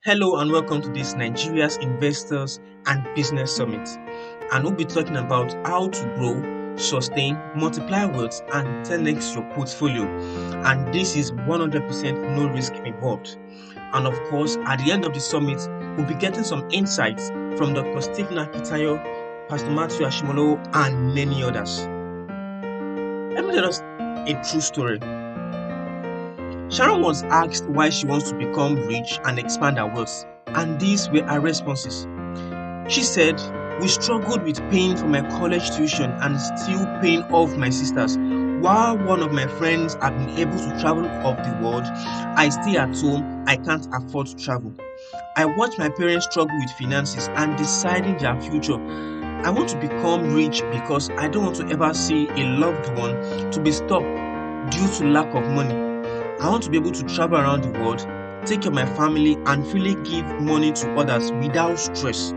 Hello and welcome to this Nigeria's Investors and Business Summit. And we'll be talking about how to grow, sustain, multiply wealth, and 10x your portfolio. And this is 100% no risk involved. And of course, at the end of the summit, we'll be getting some insights from Dr. Stephen Akitayo, Pastor Matthew Ashimolo, and many others. Let me tell us a true story. Sharon was asked why she wants to become rich and expand her wealth, and these were her responses. She said, "We struggled with paying for my college tuition and still paying off my sisters. While one of my friends have been able to travel off the world, I stay at home, I can't afford to travel. I watch my parents struggle with finances and deciding their future. I want to become rich because I don't want to ever see a loved one to be stopped due to lack of money. I want to be able to travel around the world, take care of my family, and freely give money to others without stress.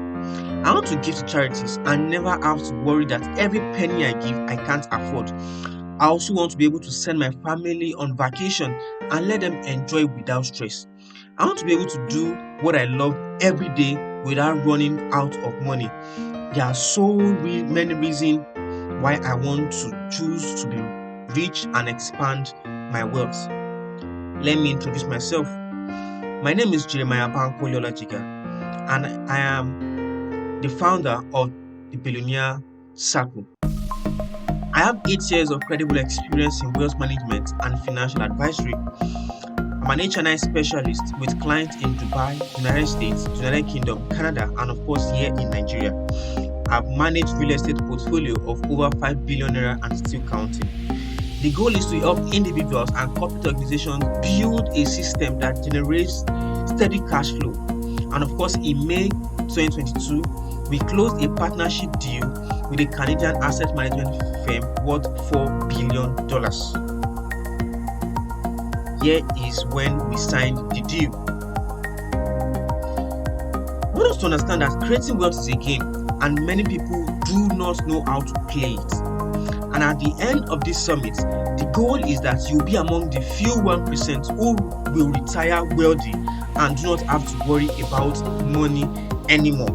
I want to give to charities and never have to worry that every penny I give I can't afford. I also want to be able to send my family on vacation and let them enjoy without stress. I want to be able to do what I love every day without running out of money. There are so many reasons why I want to choose to be rich and expand my wealth." Let me introduce myself. My name is Jeremiah Bankole-Olajiga, and I am the founder of the Billionaire Circle. I have 8 years of credible experience in wealth management and financial advisory. I'm an HNI specialist with clients in Dubai, United States, United Kingdom, Canada, and of course here in Nigeria. I've managed real estate portfolio of over 5 billion naira and still counting. The goal is to help individuals and corporate organizations build a system that generates steady cash flow. And of course, in May 2022, we closed a partnership deal with a Canadian asset management firm worth $4 billion. Here is when we signed the deal. I want us to understand that creating wealth is a game, and many people do not know how to play it. And at the end of this summit, the goal is that you'll be among the few 1% who will retire wealthy and do not have to worry about money anymore.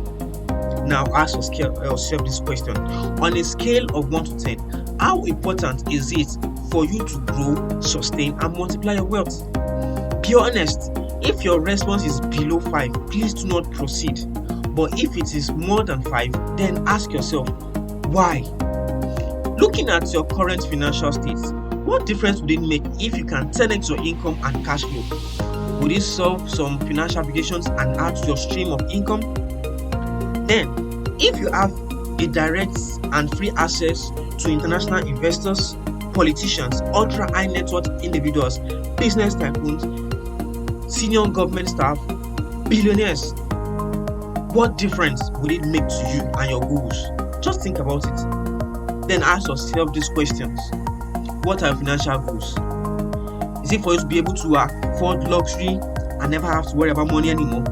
Now ask yourself this question. On a scale of 1 to 10, how important is it for you to grow, sustain, and multiply your wealth? Be honest. If your response is below 5, please do not proceed. But if it is more than 5, then ask yourself, why? Looking at your current financial state, what difference would it make if you can 10x your income and cash flow? Would it solve some financial obligations and add to your stream of income? Then, if you have a direct and free access to international investors, politicians, ultra high net worth individuals, business tycoons, senior government staff, billionaires, what difference would it make to you and your goals? Just think about it. Then ask yourself these questions. What are your financial goals? Is it for you to be able to afford luxury and never have to worry about money anymore?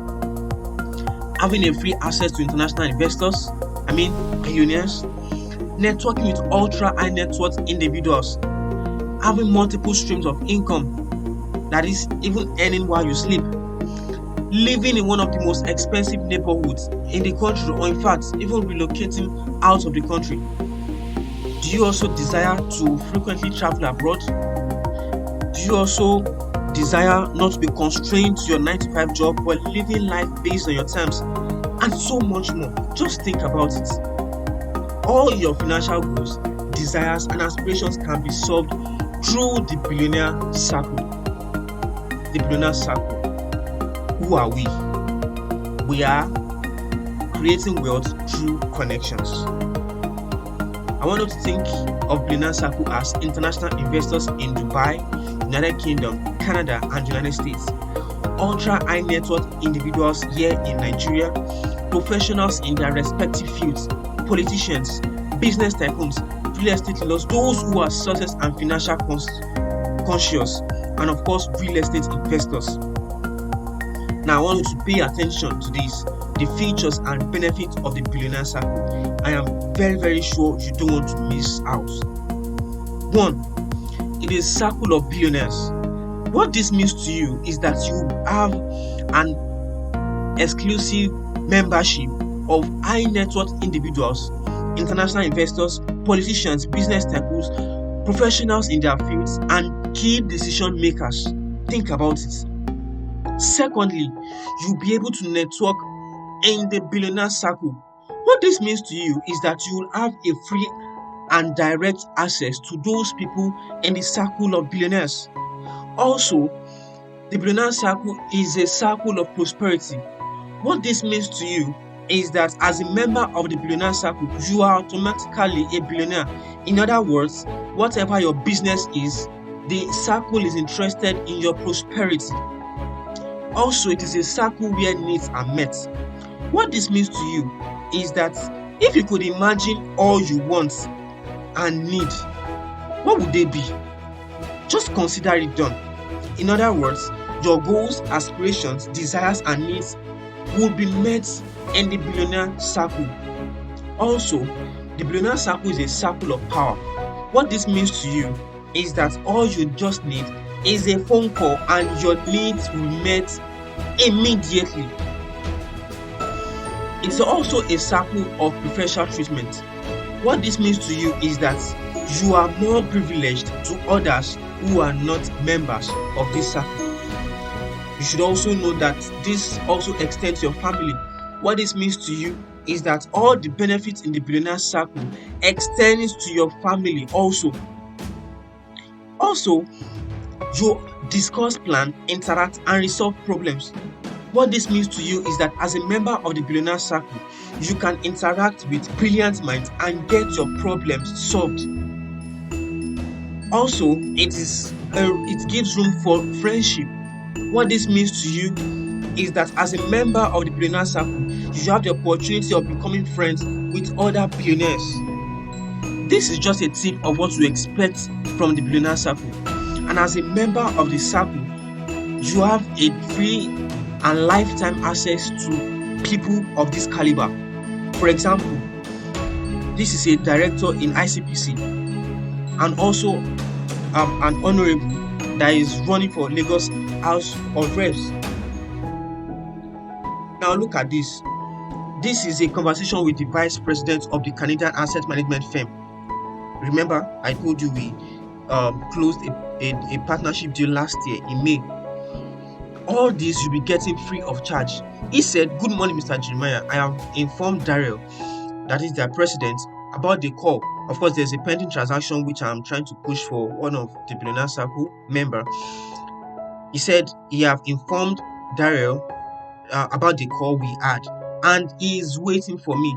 Having a free access to international investors, billionaires, networking with ultra high net worth individuals, having multiple streams of income, that is, even earning while you sleep, living in one of the most expensive neighborhoods in the country, or in fact, even relocating out of the country. Do you also desire to frequently travel abroad? Do you also desire not to be constrained to your 9-to-5 job but living life based on your terms? And so much more. Just think about it. All your financial goals, desires, and aspirations can be solved through the Billionaire Circle. The Billionaire Circle. Who are we? We are creating wealth through connections. I want you to think of Billionaire Circle as international investors in Dubai, United Kingdom, Canada, and United States, ultra high net worth individuals here in Nigeria, professionals in their respective fields, politicians, business tycoons, real estate leaders, those who are success and financial conscious, and of course, real estate investors. Now, I want you to pay attention to this, the features and benefits of the Billionaire Circle. I am very, very sure you don't want to miss out. 1. It is a circle of billionaires. What this means to you is that you have an exclusive membership of high net worth individuals, international investors, politicians, business tycoons, professionals in their fields, and key decision makers. Think about it. Secondly, you'll be able to network in the billionaire circle. What this means to you is that you will have a free and direct access to those people in the circle of billionaires. Also, the billionaire circle is a circle of prosperity. What this means to you is that as a member of the billionaire circle, you are automatically a billionaire. In other words, whatever your business is, the circle is interested in your prosperity. Also, it is a circle where needs are met. What this means to you is that if you could imagine all you want and need, what would they be? Just consider it done. In other words, your goals, aspirations, desires, and needs will be met in the billionaire circle. Also, the billionaire circle is a circle of power. What this means to you is that all you just need is a phone call and your needs will be met immediately. It's also a circle of preferential treatment. What this means to you is that you are more privileged to others who are not members of this circle. You should also know that this also extends to your family. What this means to you is that all the benefits in the billionaire circle extends to your family also. Also, you discuss, plan, interact, and resolve problems. What this means to you is that as a member of the billionaire circle, you can interact with brilliant minds and get your problems solved. Also, it gives room for friendship. What this means to you is that as a member of the billionaire circle, you have the opportunity of becoming friends with other billionaires. This is just a tip of what to expect from the billionaire circle. And as a member of the circle, you have a free and lifetime access to people of this caliber. For example, this is a director in ICPC and also an honorable that is running for Lagos House of Reps. Now look at this. This is a conversation with the vice president of the Canadian asset management firm. Remember, I told you we closed a partnership deal last year in May. All this you'll be getting free of charge. He said, "Good morning, Mr. Jeremiah. I have informed Daryl, that is their president, about the call. Of course, there's a pending transaction which I'm trying to push for one of the billionaire circle member." He said he have informed Daryl about the call we had, and he is waiting for me.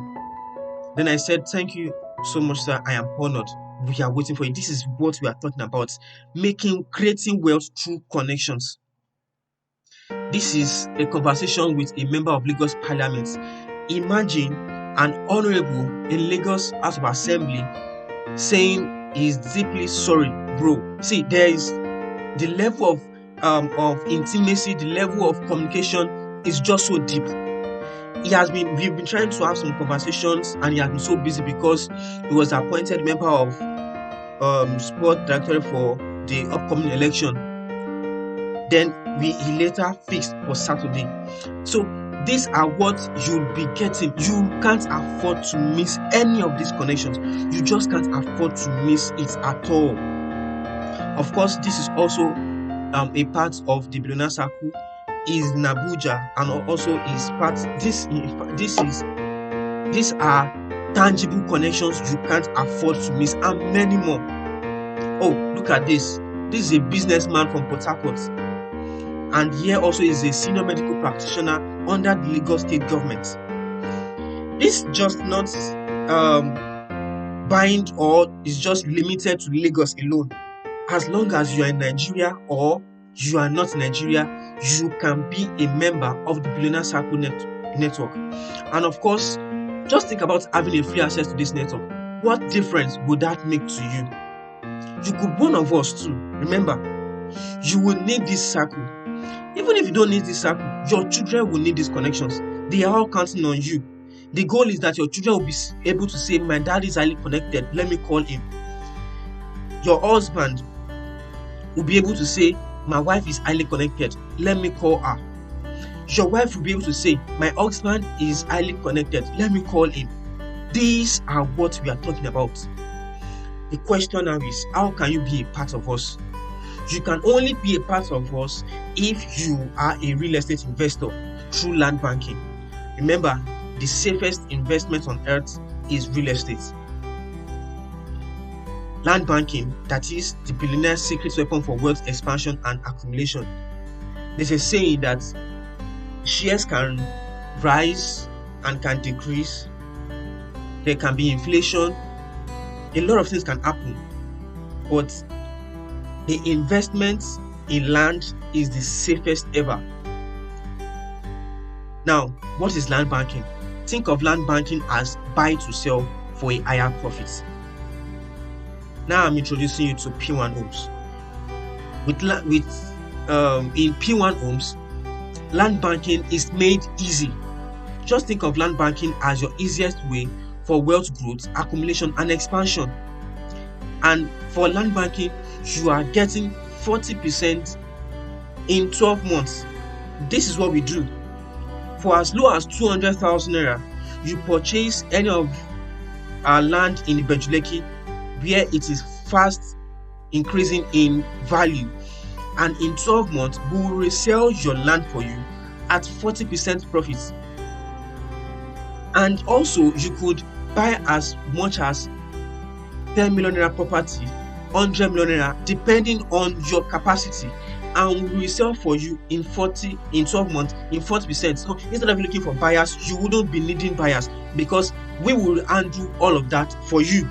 Then I said, "Thank you so much, sir. I am honored. We are waiting for you." This is what we are talking about: creating wealth through connections. This is a conversation with a member of Lagos Parliament. Imagine an honorable in Lagos House of Assembly saying he's deeply sorry, bro. See, there is the level of intimacy, the level of communication is just so deep. We've been trying to have some conversations, and he has been so busy because he was appointed member of sport director for the upcoming election. Then he later fixed for Saturday. So these are what you'll be getting. You can't afford to miss any of these connections. You just can't afford to miss it at all. Of course, this is also a part of the billionaire circle is in Abuja, and also is part. These are tangible connections you can't afford to miss, and many more. Oh, look at this. This is a businessman from Port Harcourt, and here also is a senior medical practitioner under the Lagos state government. This just not bind or is just limited to Lagos alone. As long as you are in Nigeria or you are not in Nigeria, you can be a member of the Billionaire Circle network. And of course, just think about having a free access to this network. What difference would that make to you? You could be one of us too. Remember, you will need this circle. Even if you don't need this circle, your children will need these connections. They are all counting on you. The goal is that your children will be able to say, "My dad is highly connected, let me call him." Your husband will be able to say, "My wife is highly connected, let me call her." Your wife will be able to say, my husband is highly connected, let me call him. These are what we are talking about. The question now is, how can you be a part of us? You can only be a part of us if you are a real estate investor through land banking. Remember, the safest investment on earth is real estate. Land banking, that is the billionaire's secret weapon for wealth expansion and accumulation. There's a saying that shares can rise and can decrease. There can be inflation. A lot of things can happen. But the investment in land is the safest ever. Now, what is land banking? Think of land banking as buy to sell for a higher profit. Now I'm introducing you to P1 homes. In P1 homes, land banking is made easy. Just think of land banking as your easiest way for wealth growth, accumulation, and expansion. And for land banking, you are getting 40% in 12 months. This is what we do. For as low as 200,000 naira, you purchase any of our land in Ibejuleki, where it is fast increasing in value, and in 12 months we will resell your land for you at 40% profit. And also you could buy as much as 10 million naira property, 100 million naira, depending on your capacity, and we will sell for you in 12 months in 40%. So instead of looking for buyers, you wouldn't be needing buyers, because we will handle all of that for you.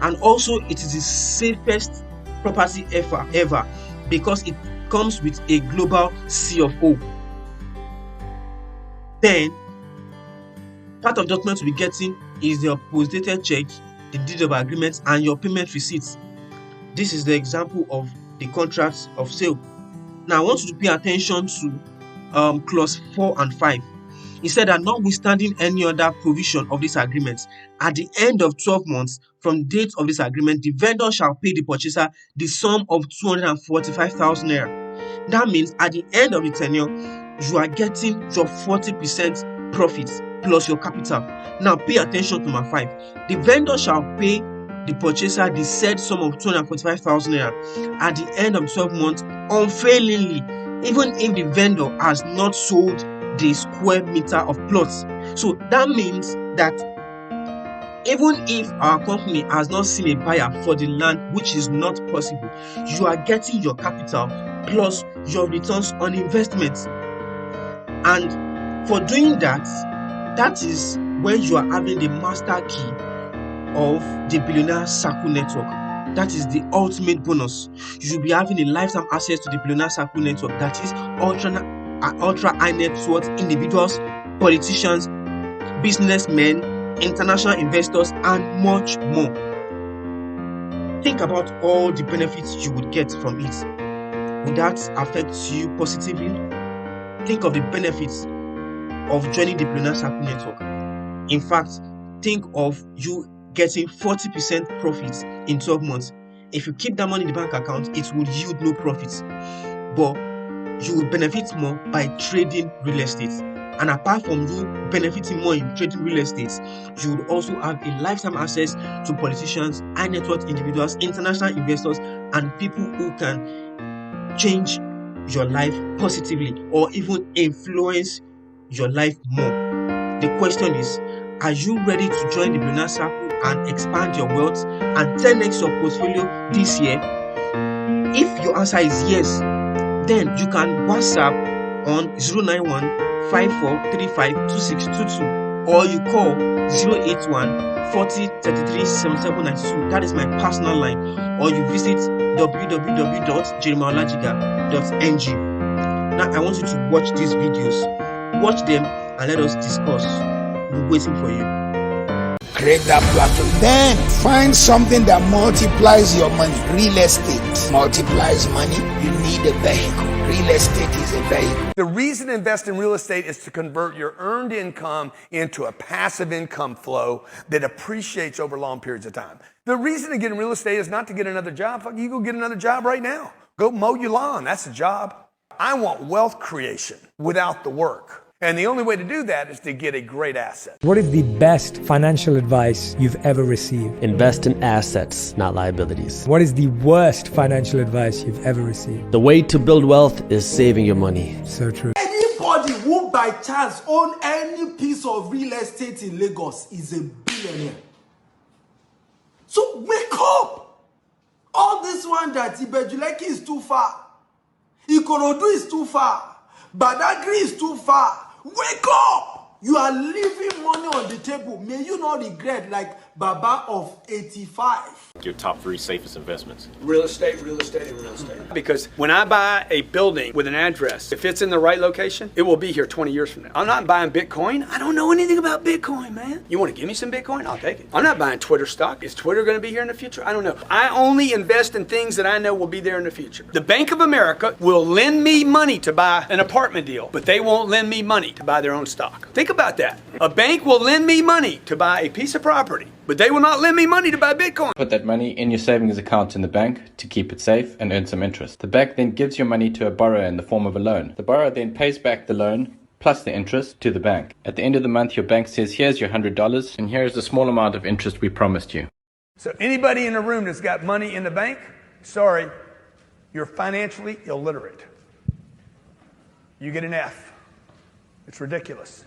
And also it is the safest property ever, because it comes with a global CFO. Then part of document we'll be getting is the post-dated check, the deed of agreement, and your payment receipts. This is the example of the contracts of sale. Now I want you to pay attention to clause 4 and 5. He said that notwithstanding any other provision of this agreement, at the end of 12 months from date of this agreement, the vendor shall pay the purchaser the sum of 245,000 naira. That means at the end of the tenure, you are getting your 40% profits plus your capital. Now pay attention to number 5. The vendor shall pay the purchaser the said sum of 245,000 naira at the end of 12 months unfailingly, even if the vendor has not sold the square meter of plots. So that means that even if our company has not seen a buyer for the land, which is not possible, you are getting your capital plus your returns on investment. And for doing that, that is when you are having the master key of the Billionaire Circle Network. That is the ultimate bonus. You'll be having a lifetime access to the Billionaire Circle Network, that is ultra high net worth individuals, politicians, businessmen, international investors, and much more. Think about all the benefits you would get from it. Would that affect you positively? Think of the benefits of joining the Billionaire Circle Network. In fact, think of you getting 40% profits in 12 months. If you keep that money in the bank account, it will yield no profits, but you will benefit more by trading real estate. And apart from you benefiting more in trading real estate, you will also have a lifetime access to politicians, high net worth individuals, international investors, and people who can change your life positively or even influence your life more. The question is, are you ready to join the Billionaire Circle and expand your wealth and 10x your portfolio this year? If your answer is yes, then you can WhatsApp on 091 5435 2622 or you call 081 40 33 7792. That is my personal line, or you visit www.jeremiaholajiga.ng. Now I want you to watch these videos. Watch them and let us discuss. We're waiting for you. Create that platform. Then find something that multiplies your money. Real estate multiplies money. You need a vehicle. Real estate is a vehicle. The reason to invest in real estate is to convert your earned income into a passive income flow that appreciates over long periods of time. The reason to get in real estate is not to get another job. Fuck, you go get another job right now. Go mow your lawn. That's a job. I want wealth creation without the work. And the only way to do that is to get a great asset. What is the best financial advice you've ever received? Invest in assets, not liabilities. What is the worst financial advice you've ever received? The way to build wealth is saving your money. So true. Anybody who by chance own any piece of real estate in Lagos is a billionaire. So wake up! All this one that Ibejuleki is too far. Ikorodu is too far. Badagry is too far. Wake up! You are leaving money on the table. May you not regret like Baba of 85. Your top 3 safest investments. Real estate, and real estate. Because when I buy a building with an address, if it's in the right location, it will be here 20 years from now. I'm not buying Bitcoin. I don't know anything about Bitcoin, man. You want to give me some Bitcoin? I'll take it. I'm not buying Twitter stock. Is Twitter going to be here in the future? I don't know. I only invest in things that I know will be there in the future. The Bank of America will lend me money to buy an apartment deal, but they won't lend me money to buy their own stock. Think about that. A bank will lend me money to buy a piece of property, but they will not lend me money to buy Bitcoin. Put that money in your savings account in the bank to keep it safe and earn some interest. The bank then gives your money to a borrower in the form of a loan. The borrower then pays back the loan plus the interest to the bank. At the end of the month, your bank says, here's your $100 and here's the small amount of interest we promised you. So anybody in the room that's got money in the bank, sorry, you're financially illiterate. You get an F. It's ridiculous.